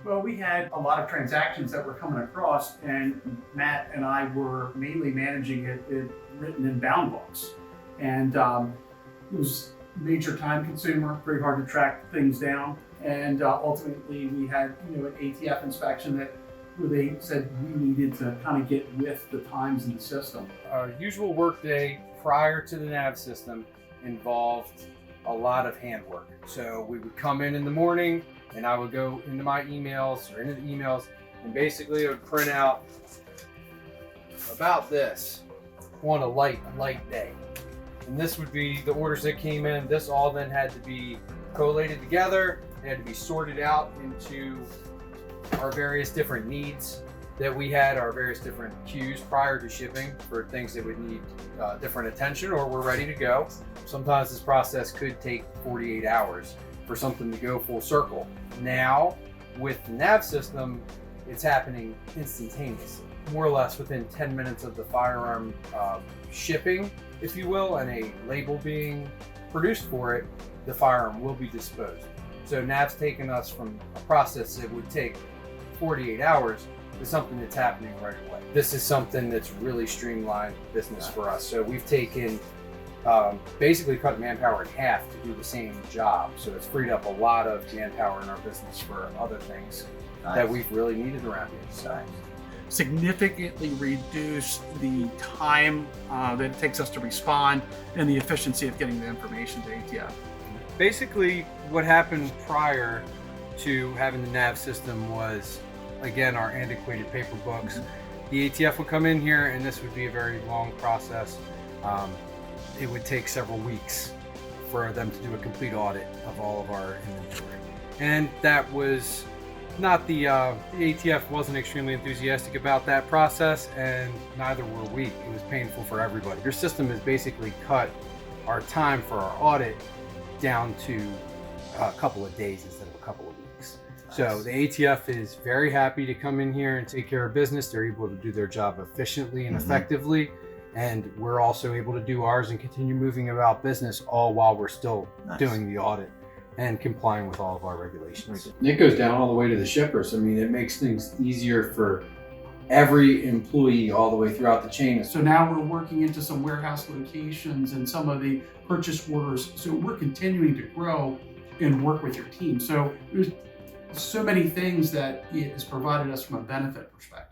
Well, we had a lot of transactions that were coming across, and Matt and I were mainly managing it written in bound books. And it was a major time consumer, very hard to track things down. And ultimately we had an ATF inspection where they said we needed to kind of get with the times in the system. Our usual workday prior to the nav system involved a lot of handwork. So we would come in the morning, and I would go into my emails or into the emails, and basically I would print out about this on a light day. And this would be the orders that came in. This all then had to be collated together. It had to be sorted out into our various different needs that we had, our various different queues prior to shipping for things that would need different attention or were ready to go. Sometimes this process could take 48 hours for something to go full circle. Now, with the nav system, it's happening instantaneously, more or less within 10 minutes of the firearm shipping, if you will, and a label being produced for it, the firearm will be disposed. So NAV's taken us from a process that would take 48 hours to something that's happening right away. This is something that's really streamlined business for us. So we've taken, basically cut manpower in half to do the same job. So it's freed up a lot of manpower in our business for other things that we've really needed around here. So. Significantly reduce the time that it takes us to respond and the efficiency of getting the information to ATF. Basically, what happened prior to having the nav system was, again, our antiquated paper books. The ATF would come in here, and this would be a very long process. It would take several weeks for them to do a complete audit of all of our inventory. And that was not the ATF wasn't extremely enthusiastic about that process, and neither were we. It was painful for everybody. Your system has basically cut our time for our audit down to a couple of days instead of a couple of weeks. Nice. So the ATF is very happy to come in here and take care of business. They're able to do their job efficiently and effectively, and we're also able to do ours and continue moving about business, all while we're still doing the audit and complying with all of our regulations. It goes down all the way to the shippers. I mean, it makes things easier for every employee all the way throughout the chain. So now we're working into some warehouse locations and some of the purchase orders. So we're continuing to grow and work with your team. So there's so many things that it has provided us from a benefit perspective.